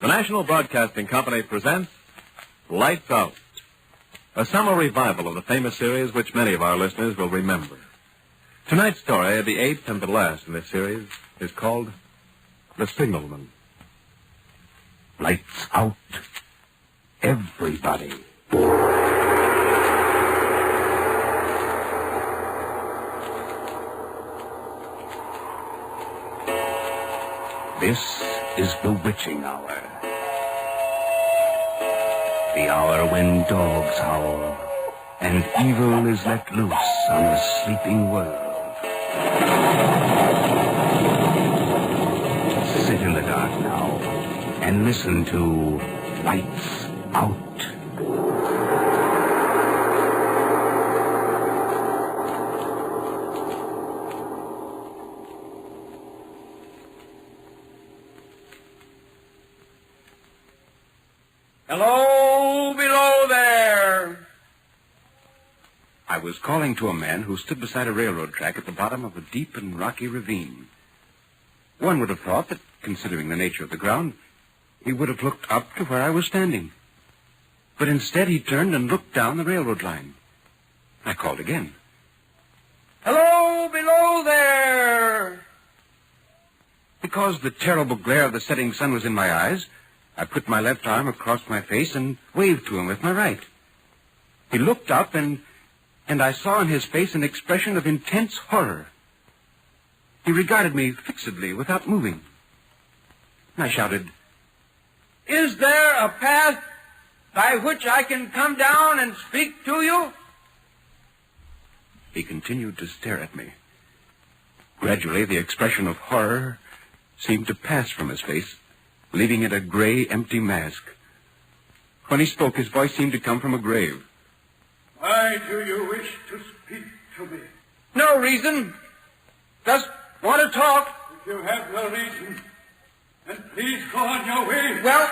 The National Broadcasting Company presents Lights Out, a summer revival of the famous series which many of our listeners will remember. Tonight's story, the eighth and the last in this series, is called The Signalman. Lights out, everybody. This is the witching hour. The hour when dogs howl and evil is let loose on the sleeping world. Sit in the dark now and listen to Lights Out. Hello, below there. I was calling to a man who stood beside a railroad track at the bottom of a deep and rocky ravine. One would have thought that, considering the nature of the ground, he would have looked up to where I was standing. But instead he turned and looked down the railroad line. I called again. Hello, below there. Because the terrible glare of the setting sun was in my eyes, I put my left arm across my face and waved to him with my right. He looked up, and I saw in his face an expression of intense horror. He regarded me fixedly without moving. I shouted, Is there a path by which I can come down and speak to you? He continued to stare at me. Gradually, the expression of horror seemed to pass from his face, leaving it a gray, empty mask. When he spoke, his voice seemed to come from a grave. Why do you wish to speak to me? No reason. Just want to talk. If you have no reason, then please go on your way. Well,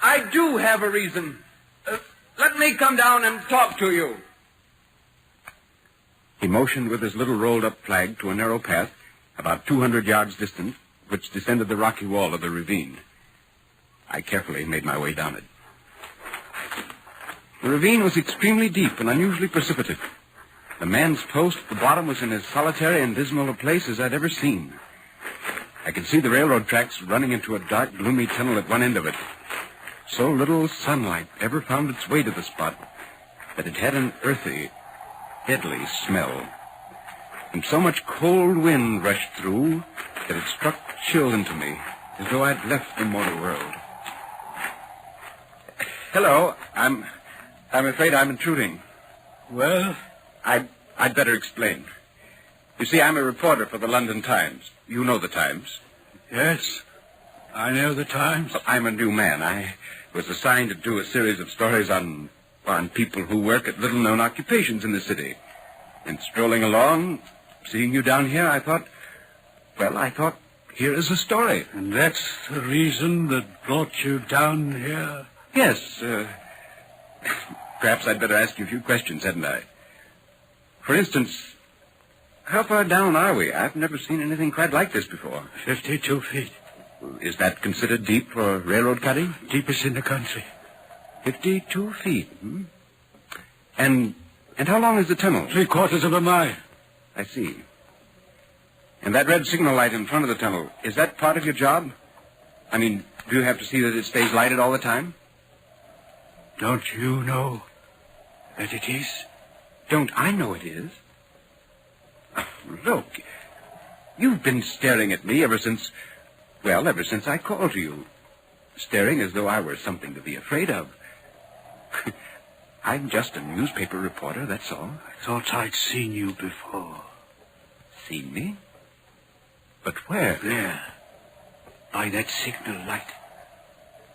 I do have a reason. Let me come down and talk to you. He motioned with his little rolled-up flag to a narrow path about 200 yards distant, which descended the rocky wall of the ravine. I carefully made my way down it. The ravine was extremely deep and unusually precipitous. The man's post at the bottom was in as solitary and dismal a place as I'd ever seen. I could see the railroad tracks running into a dark, gloomy tunnel at one end of it. So little sunlight ever found its way to the spot that it had an earthy, deadly smell. And so much cold wind rushed through that it struck chill into me, as though I'd left the mortal world. Hello, I'm afraid I'm intruding. Well? I'd better explain. You see, I'm a reporter for the London Times. You know the Times. Yes, I know the Times. Well, I'm a new man. I was assigned to do a series of stories on people who work at little-known occupations in the city. And strolling along, seeing you down here, I thought, here is a story. And that's the reason that brought you down here? Yes, perhaps I'd better ask you a few questions, hadn't I? For instance, how far down are we? I've never seen anything quite like this before. 52 feet. Is that considered deep for railroad cutting? Deepest in the country. 52 feet, hmm? And how long is the tunnel? 3/4 of a mile. I see. And that red signal light in front of the tunnel, is that part of your job? I mean, do you have to see that it stays lighted all the time? Don't you know that it is? Don't I know it is? Oh, look, you've been staring at me ever since I called to you. Staring as though I were something to be afraid of. I'm just a newspaper reporter, that's all. I thought I'd seen you before. Seen me? But where? There. By that signal light.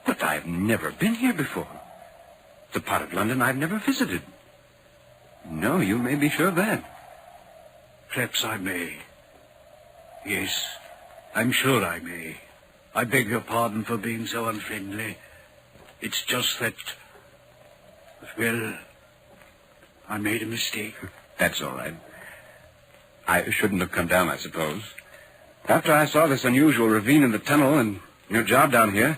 But I've never been here before. It's a part of London I've never visited. No, you may be sure of that. Perhaps I may. Yes, I'm sure I may. I beg your pardon for being so unfriendly. It's just that, well, I made a mistake. That's all right. I shouldn't have come down, I suppose. After I saw this unusual ravine in the tunnel and your job down here,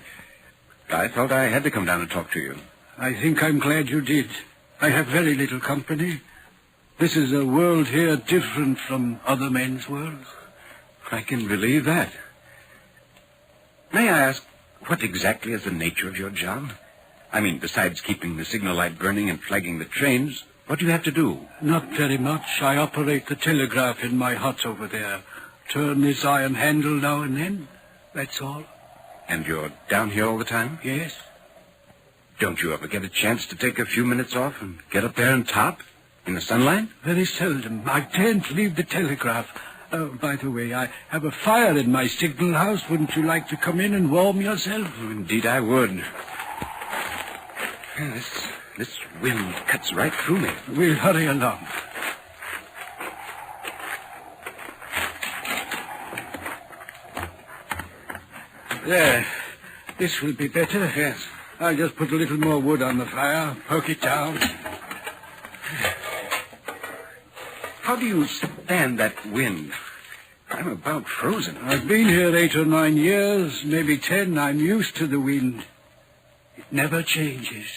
I felt I had to come down and talk to you. I think I'm glad you did. I have very little company. This is a world here different from other men's worlds. I can believe that. May I ask, what exactly is the nature of your job? I mean, besides keeping the signal light burning and flagging the trains, what do you have to do? Not very much. I operate the telegraph in my hut over there. Turn this iron handle now and then. That's all. And you're down here all the time? Yes. Don't you ever get a chance to take a few minutes off and get up there and top in the sunlight? Very seldom. I can't leave the telegraph. By the way, I have a fire in my signal house. Wouldn't you like to come in and warm yourself? Oh, indeed I would. Yeah, this wind cuts right through me. We'll hurry along. There. This will be better. Yes. I'll just put a little more wood on the fire, poke it down. How do you stand that wind? I'm about frozen. I've been here 8 or 9 years, maybe 10. I'm used to the wind. It never changes.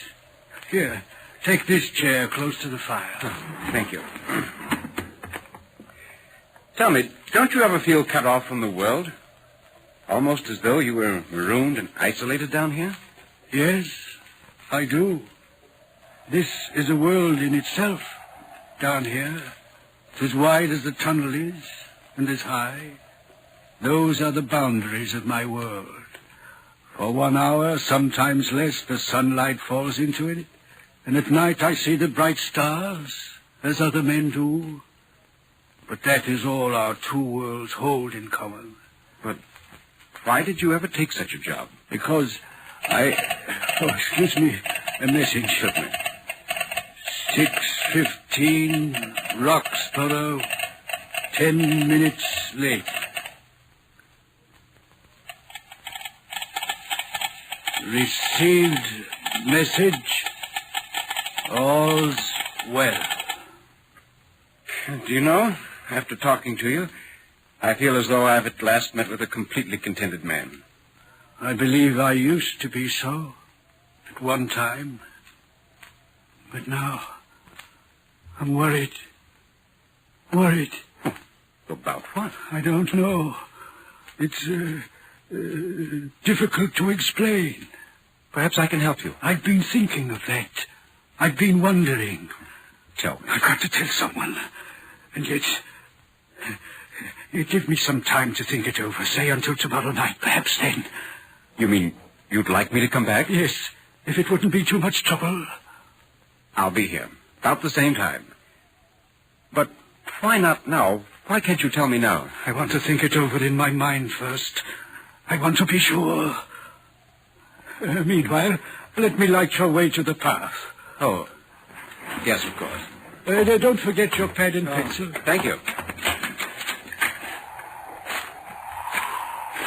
Here, take this chair close to the fire. Oh, thank you. Tell me, don't you ever feel cut off from the world? Almost as though you were marooned and isolated down here? Yes, I do. This is a world in itself, down here. It's as wide as the tunnel is, and as high. Those are the boundaries of my world. For 1 hour, sometimes less, the sunlight falls into it, and at night I see the bright stars, as other men do. But that is all our 2 worlds hold in common. But why did you ever take such a job? Because excuse me, a message. Certainly. 6:15, Roxborough, 10 minutes late. Received message, all's well. Do you know, after talking to you, I feel as though I've at last met with a completely contented man. I believe I used to be so, at one time. But now, I'm worried. Worried. About what? I don't know. It's difficult to explain. Perhaps I can help you. I've been thinking of that. I've been wondering. Tell me. I've got to tell someone. And yet, give me some time to think it over. Say until tomorrow night, perhaps then. You mean you'd like me to come back? Yes, if it wouldn't be too much trouble. I'll be here, about the same time. But why not now? Why can't you tell me now? I want to think it over in my mind first. I want to be sure. Meanwhile, let me light your way to the path. Oh, yes, of course. Don't forget your pad and pencil. Thank you.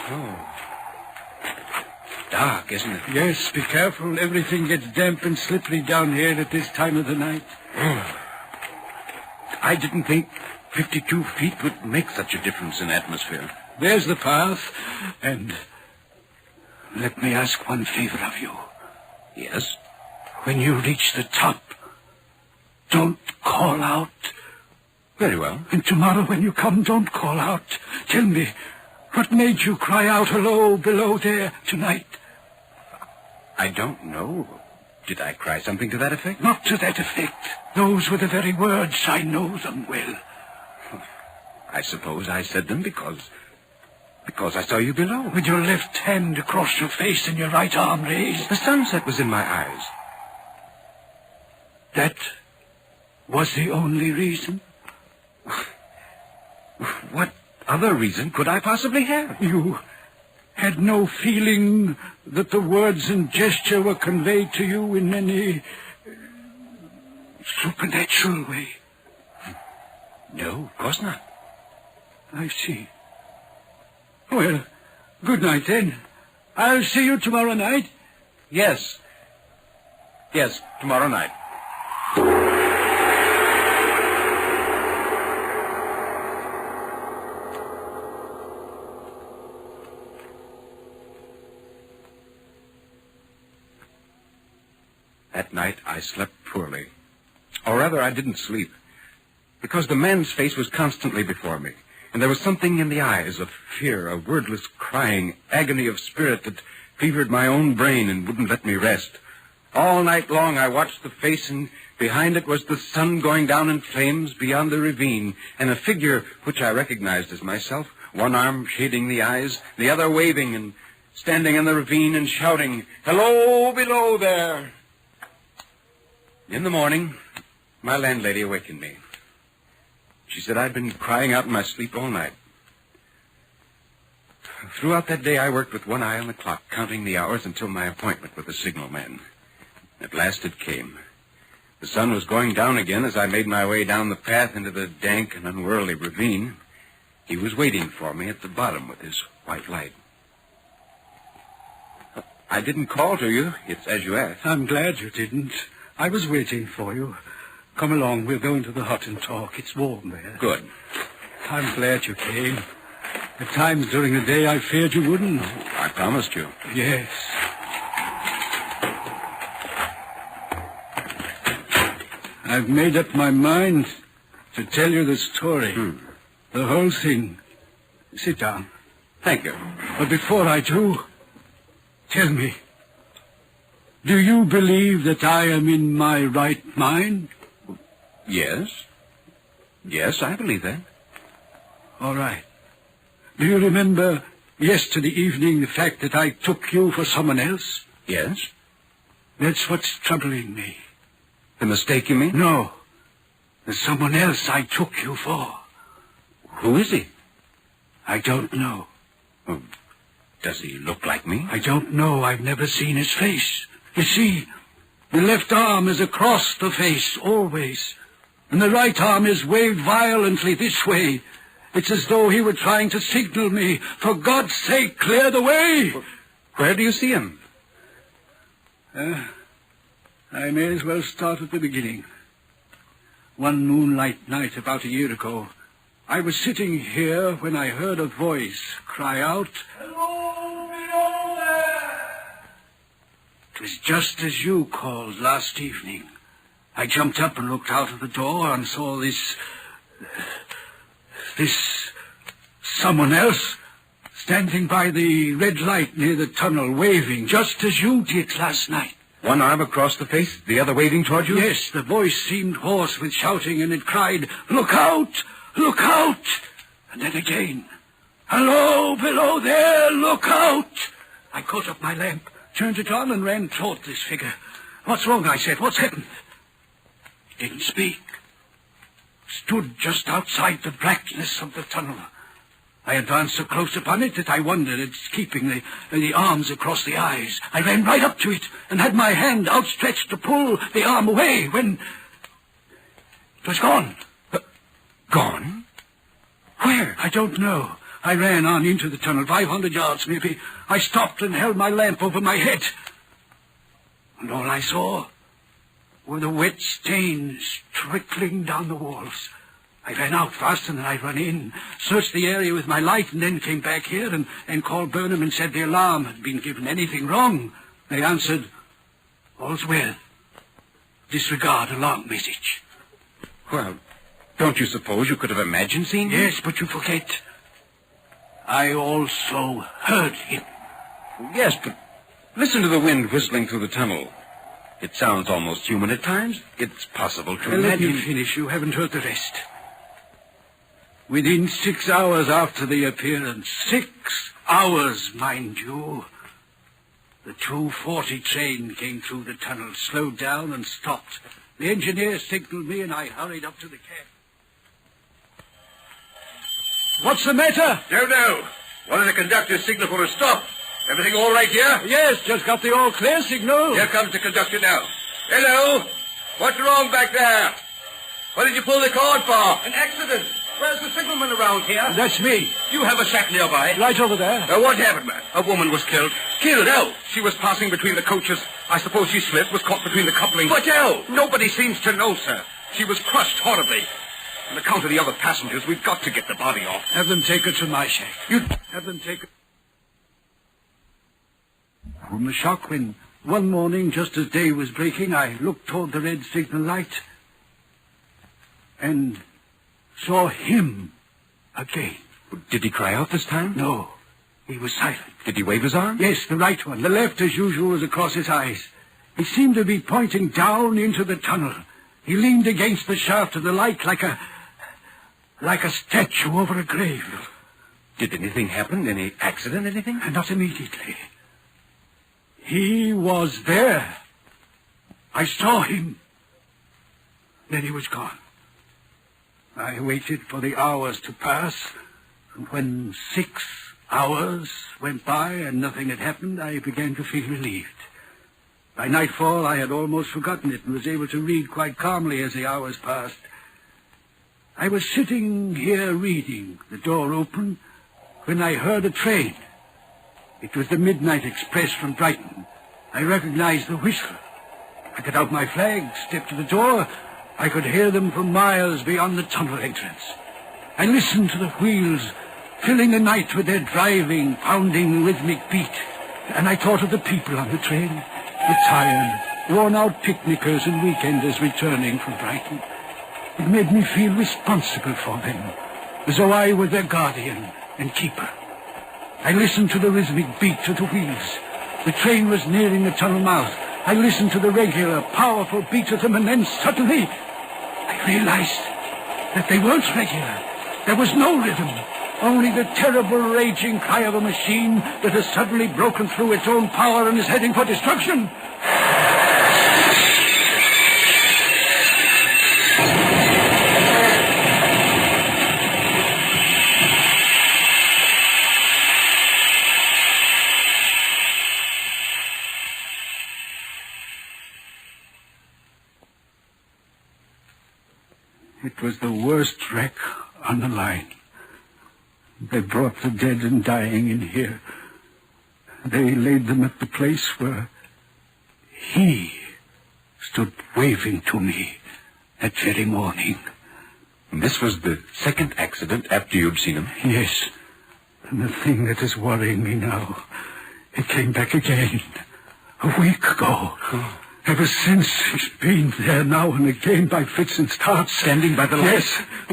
Oh. Dark, isn't it? Yes, be careful. Everything gets damp and slippery down here at this time of the night. Oh. I didn't think 52 feet would make such a difference in atmosphere. There's the path, and let me ask one favor of you. Yes? When you reach the top, don't call out. Very well. And tomorrow when you come, don't call out. Tell me, what made you cry out hello below there tonight? I don't know. Did I cry something to that effect? Not to that effect. Those were the very words. I know them well. I suppose I said them because I saw you below. With your left hand across your face and your right arm raised. The sunset was in my eyes. That was the only reason? What other reason could I possibly have? You had no feeling that the words and gesture were conveyed to you in any supernatural way? No, of course not. I see. Well, good night then. I'll see you tomorrow night. Yes. Yes, tomorrow night. That night, I slept poorly. Or rather, I didn't sleep. Because the man's face was constantly before me. And there was something in the eyes of fear, a wordless crying, agony of spirit that fevered my own brain and wouldn't let me rest. All night long, I watched the face, and behind it was the sun going down in flames beyond the ravine, and a figure which I recognized as myself, one arm shading the eyes, the other waving and standing in the ravine and shouting, "Hello, below there!" In the morning, my landlady awakened me. She said I'd been crying out in my sleep all night. Throughout that day, I worked with one eye on the clock, counting the hours until my appointment with the signalman. At last it came. The sun was going down again as I made my way down the path into the dank and unworldly ravine. He was waiting for me at the bottom with his white light. I didn't call to you. It's as you asked. I'm glad you didn't. I was waiting for you. Come along, we'll go into the hut and talk. It's warm there. Good. I'm glad you came. At times during the day I feared you wouldn't. I promised you. Yes. I've made up my mind to tell you the story. The whole thing. Sit down. Thank you. But before I do, tell me, do you believe that I am in my right mind? Yes. Yes, I believe that. All right. Do you remember yesterday evening the fact that I took you for someone else? Yes. That's what's troubling me. The mistake, you mean? No. There's someone else I took you for. Who is he? I don't know. Oh, does he look like me? I don't know. I've never seen his face. You see, the left arm is across the face, always. And the right arm is waved violently this way. It's as though he were trying to signal me, for God's sake, clear the way. Where do you see him? I may as well start at the beginning. One moonlight night about a year ago, I was sitting here when I heard a voice cry out, "Hello, below there!" It was just as you called last evening. I jumped up and looked out of the door and saw this someone else standing by the red light near the tunnel, waving, just as you did last night. One arm across the face, the other waving toward you? Yes, the voice seemed hoarse with shouting, and it cried, "Look out! Look out!" And then again, "Hello, below there, look out!" I caught up my lamp, turned it on, and ran toward this figure. "What's wrong?" I said. "What's happened?" He didn't speak. Stood just outside the blackness of the tunnel. I advanced so close upon it that I wondered at its keeping the arms across the eyes. I ran right up to it and had my hand outstretched to pull the arm away when it was gone. Gone? Where? I don't know. I ran on into the tunnel, 500 yards maybe. I stopped and held my lamp over my head. And all I saw were the wet stains trickling down the walls. I ran out faster than I'd run in, searched the area with my light, and then came back here and called Burnham and said the alarm had been given. Anything wrong? They answered, "All's well. Disregard alarm message." Well, don't you suppose you could have imagined seeing him? Yes, but you forget. I also heard him. Yes, but listen to the wind whistling through the tunnel. It sounds almost human at times. It's possible to Let imagine... me finish. You haven't heard the rest. Within 6 hours after the appearance, 6 hours, mind you, the 2:40 train came through the tunnel, slowed down and stopped. The engineer signaled me and I hurried up to the cab. "What's the matter?" Don't know. One of the conductors signaled for a stop. Everything all right here? "Yes, just got the all clear signal." Here comes the conductor now. Hello? What's wrong back there? What did you pull the cord for? An accident. Where's the signalman around here? That's me. Do you have a shack nearby? Right over there. What happened, man? A woman was killed. Killed how? She was passing between the coaches. I suppose she slipped, was caught between the couplings. But how? Nobody seems to know, sir. She was crushed horribly. On account of the other passengers, we've got to get the body off. Have them take her to my shack. You... Have them take her. From the shock when One morning, just as day was breaking, I looked toward the red signal light and saw him again. Did he cry out this time? No, he was silent. Did he wave his arm? Yes, the right one. The left, as usual, was across his eyes. He seemed to be pointing down into the tunnel. He leaned against the shaft of the light like a statue over a grave. Did anything happen? Any accident, anything? Not immediately. He was there. I saw him. Then he was gone. I waited for the hours to pass, and when 6 hours went by and nothing had happened, I began to feel relieved. By nightfall, I had almost forgotten it and was able to read quite calmly as the hours passed. I was sitting here reading, the door open, when I heard a train. It was the midnight express from Brighton. I recognized the whistle. I got out my flag, stepped to the door. I could hear them for miles beyond the tunnel entrance. I listened to the wheels, filling the night with their driving, pounding, rhythmic beat. And I thought of the people on the train, the tired, worn-out picnickers and weekenders returning from Brighton. It made me feel responsible for them, as though I were their guardian and keeper. I listened to the rhythmic beat of the wheels. The train was nearing the tunnel mouth. I listened to the regular, powerful beat of them, and then suddenly I realized that they weren't regular. There was no rhythm, only the terrible raging cry of a machine that has suddenly broken through its own power and is heading for destruction. It was the worst wreck on the line. They brought the dead and dying in here. They laid them at the place where he stood waving to me that very morning. And this was the second accident after you'd seen him? Yes. And the thing that is worrying me now, it came back again a week ago. Oh. Ever since, he's been there now and again by fits and starts. Standing by the light? Yes.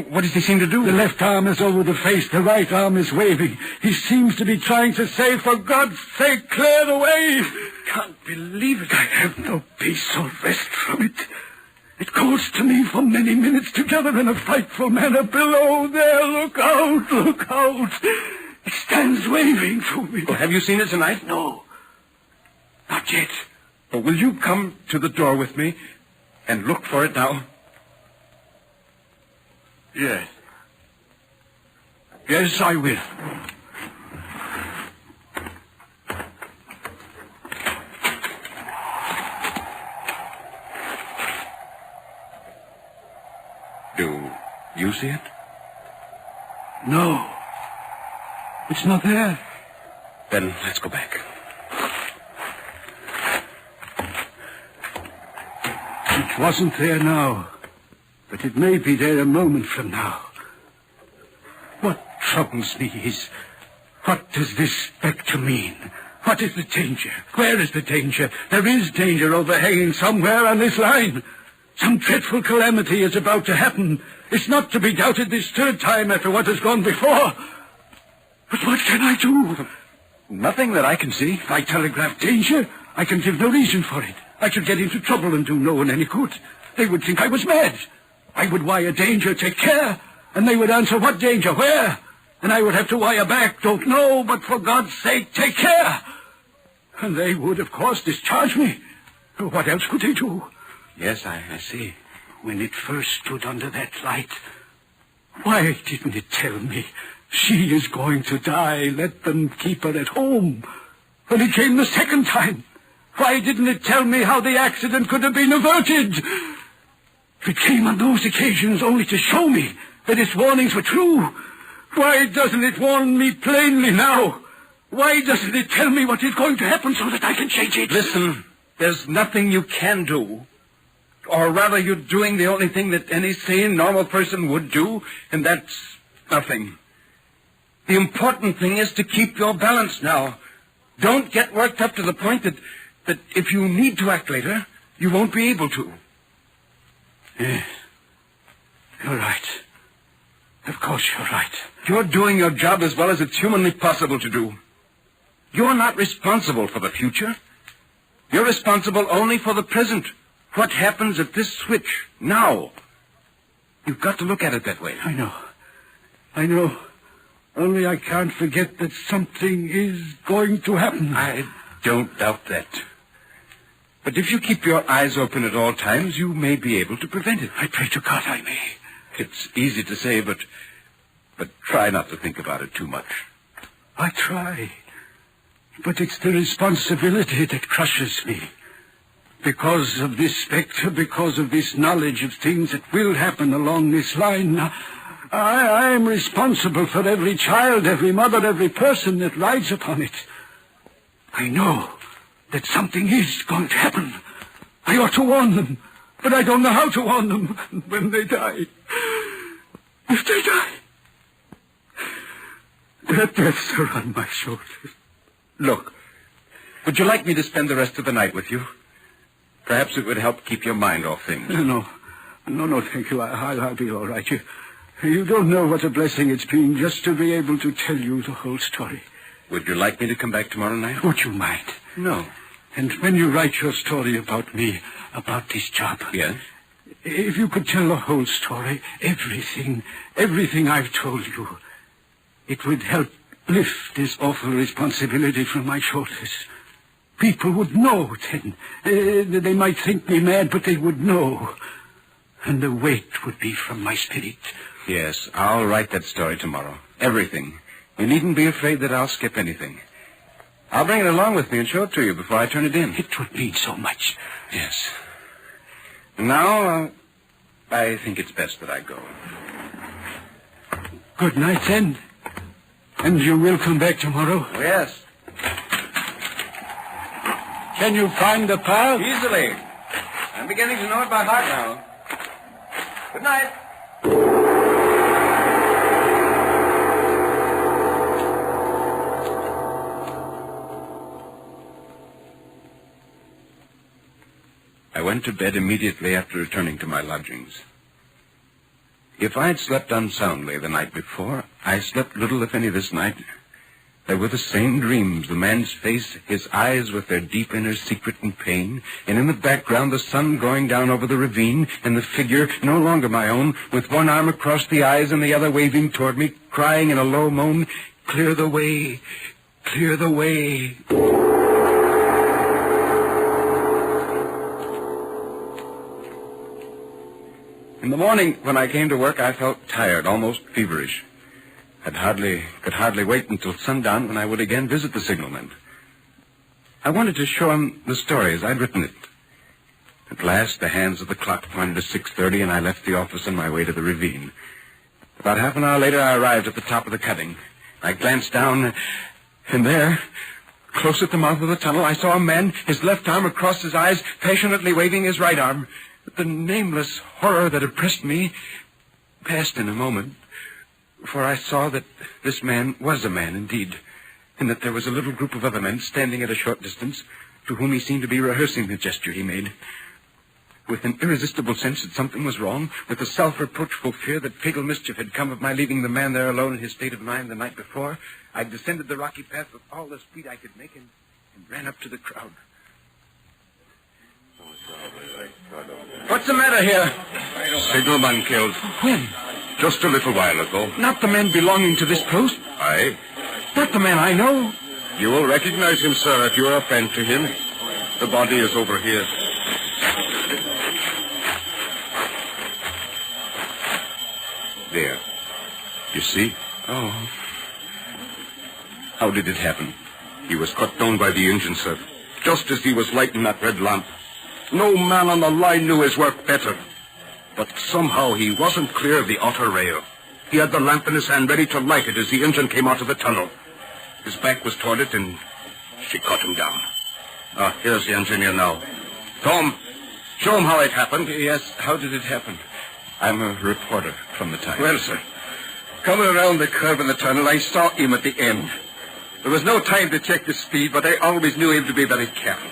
What does he seem to do? The left arm is over the face. The right arm is waving. He seems to be trying to say, for God's sake, clear the way. Can't believe it. I have no peace or rest from it. It calls to me for many minutes together in a frightful manner. Below there, look out, look out. It stands waving to me. Well, have you seen it tonight? No. Not yet. Well, will you come to the door with me and look for it now? Yes. Yes, I will. Do you see it? No. It's not there. Then let's go back. It wasn't there now, but it may be there a moment from now. What troubles me is, what does this spectre mean? What is the danger? Where is the danger? There is danger overhanging somewhere on this line. Some dreadful calamity is about to happen. It's not to be doubted this third time after what has gone before. But what can I do? Nothing that I can see. If I telegraph danger, I can give no reason for it. I should get into trouble and do no one any good. They would think I was mad. I would wire danger, take care, and they would answer, what danger, where? And I would have to wire back, don't know, but for God's sake, take care. And they would, of course, discharge me. What else could they do? Yes, I see. When it first stood under that light, why didn't it tell me she is going to die? Let them keep her at home. When it came the second time, why didn't it tell me how the accident could have been averted? If it came on those occasions only to show me that its warnings were true, why doesn't it warn me plainly now? Why doesn't it tell me what is going to happen so that I can change it? Listen, there's nothing you can do. Or rather, you're doing the only thing that any sane, normal person would do, and that's nothing. The important thing is to keep your balance now. Don't get worked up to the point that that if you need to act later, you won't be able to. Yes. You're right. Of course you're right. You're doing your job as well as it's humanly possible to do. You're not responsible for the future. You're responsible only for the present. What happens at this switch, now. You've got to look at it that way. I know. Only I can't forget that something is going to happen. I don't doubt that. But if you keep your eyes open at all times, you may be able to prevent it. I pray to God I may. It's easy to say, but try not to think about it too much. I try. But it's the responsibility that crushes me. Because of this spectre, because of this knowledge of things that will happen along this line, I am responsible for every child, every mother, every person that rides upon it. I know that something is going to happen. I ought to warn them, but I don't know how to warn them when they die. If they die, their deaths are on my shoulders. Look, would you like me to spend the rest of the night with you? Perhaps it would help keep your mind off things. No, thank you. I'll be all right. You don't know what a blessing it's been just to be able to tell you the whole story. Would you like me to come back tomorrow night? Would you mind? No. And when you write your story about me, about this job... Yes? If you could tell the whole story, everything I've told you, it would help lift this awful responsibility from my shoulders. People would know then. They might think me mad, but they would know. And the weight would be from my spirit. Yes, I'll write that story tomorrow. Everything. You needn't be afraid that I'll skip anything. I'll bring it along with me and show it to you before I turn it in. It would mean so much. Yes. Now, I think it's best that I go. Good night, then. And you will come back tomorrow? Yes. Can you find the path? Easily. I'm beginning to know it by heart now. Good night. I went to bed immediately after returning to my lodgings. If I had slept unsoundly the night before, I slept little, if any, this night. There were the same dreams, the man's face, his eyes with their deep inner secret and pain, and in the background the sun going down over the ravine, and the figure, no longer my own, with one arm across the eyes and the other waving toward me, crying in a low moan, "Clear the way, clear the way." In the morning, when I came to work, I felt tired, almost feverish. I could hardly wait until sundown when I would again visit the signalman. I wanted to show him the story as I'd written it. At last, the hands of the clock pointed to 6:30, and I left the office on my way to the ravine. About half an hour later, I arrived at the top of the cutting. I glanced down, and there, close at the mouth of the tunnel, I saw a man, his left arm across his eyes, passionately waving his right arm. The nameless horror that oppressed me passed in a moment, for I saw that this man was a man indeed, and that there was a little group of other men standing at a short distance, to whom he seemed to be rehearsing the gesture he made. With an irresistible sense that something was wrong, with a self-reproachful fear that fatal mischief had come of my leaving the man there alone in his state of mind the night before, I descended the rocky path with all the speed I could make and ran up to the crowd. What's the matter here? Signalman killed. When? Just a little while ago. Not the man belonging to this post? Aye. Not the man I know? You will recognize him, sir, if you are a friend to him. The body is over here. There. You see? Oh. How did it happen? He was cut down by the engine, sir. Just as he was lighting that red lamp. No man on the line knew his work better. But somehow he wasn't clear of the outer rail. He had the lamp in his hand ready to light it as the engine came out of the tunnel. His back was toward it, and she cut him down. Here's the engineer now. Tom, show him how it happened. Yes, how did it happen? I'm a reporter from the Times. Well, sir, coming around the curve in the tunnel, I saw him at the end. There was no time to check the speed, but I always knew him to be very careful.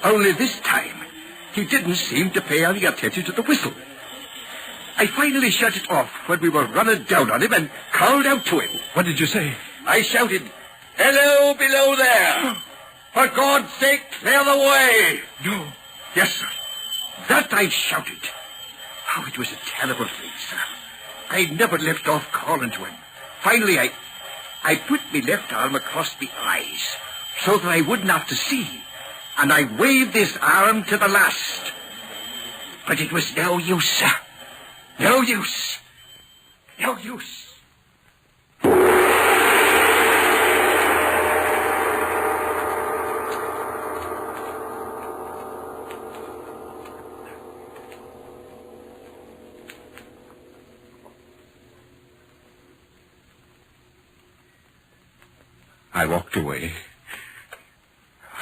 Only this time, he didn't seem to pay any attention to the whistle. I finally shut it off when we were running down on him and called out to him. What did you say? I shouted, "Hello, below there! For God's sake, clear the way!" No. Yes, sir. That I shouted. Oh, it was a terrible thing, sir. I never left off calling to him. Finally, I put my left arm across my eyes so that I wouldn't have to see, and I waved this arm to the last. But it was no use, sir. No use. No use. I walked away.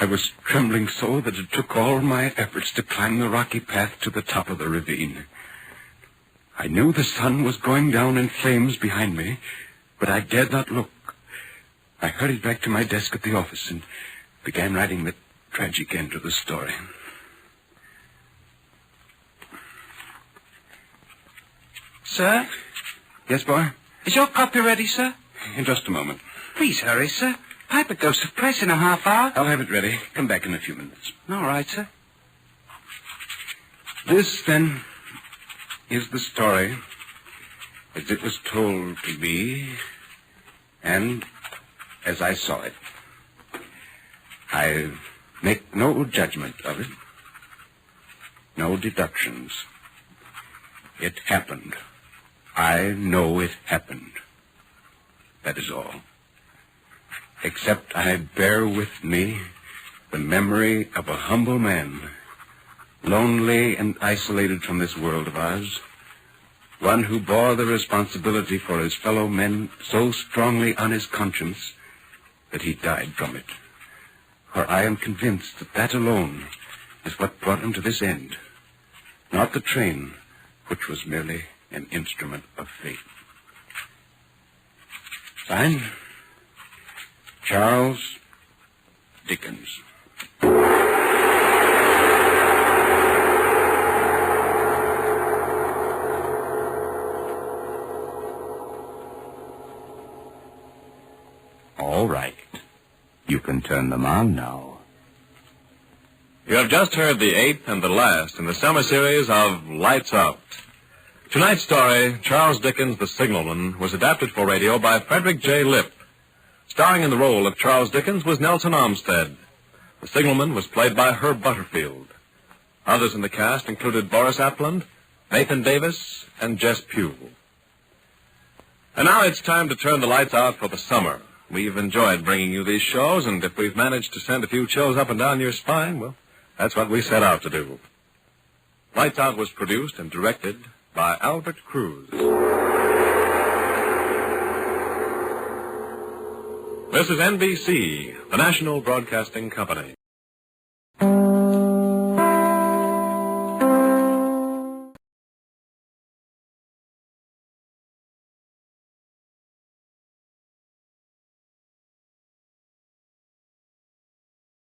I was trembling so that it took all my efforts to climb the rocky path to the top of the ravine. I knew the sun was going down in flames behind me, but I dared not look. I hurried back to my desk at the office and began writing the tragic end to the story. Sir? Yes, boy? Is your copy ready, sir? In just a moment. Please hurry, sir. Piper goes to press in a half hour. I'll have it ready. Come back in a few minutes. All right, sir. This, then, is the story as it was told to me and as I saw it. I make no judgment of it, no deductions. It happened. I know it happened. That is all. Except I bear with me the memory of a humble man, lonely and isolated from this world of ours, one who bore the responsibility for his fellow men so strongly on his conscience that he died from it. For I am convinced that that alone is what brought him to this end, not the train, which was merely an instrument of fate. Signed, Charles Dickens. All right. You can turn them on now. You have just heard the eighth and the last in the summer series of Lights Out. Tonight's story, Charles Dickens' The Signalman, was adapted for radio by Frederick J. Lipp. Starring in the role of Charles Dickens was Nelson Olmsted. The signalman was played by Herb Butterfield. Others in the cast included Boris Apland, Nathan Davis, and Jess Pugh. And now it's time to turn the lights out for the summer. We've enjoyed bringing you these shows, and if we've managed to send a few chills up and down your spine, well, that's what we set out to do. Lights Out was produced and directed by Albert Cruz. This is NBC, the National Broadcasting Company.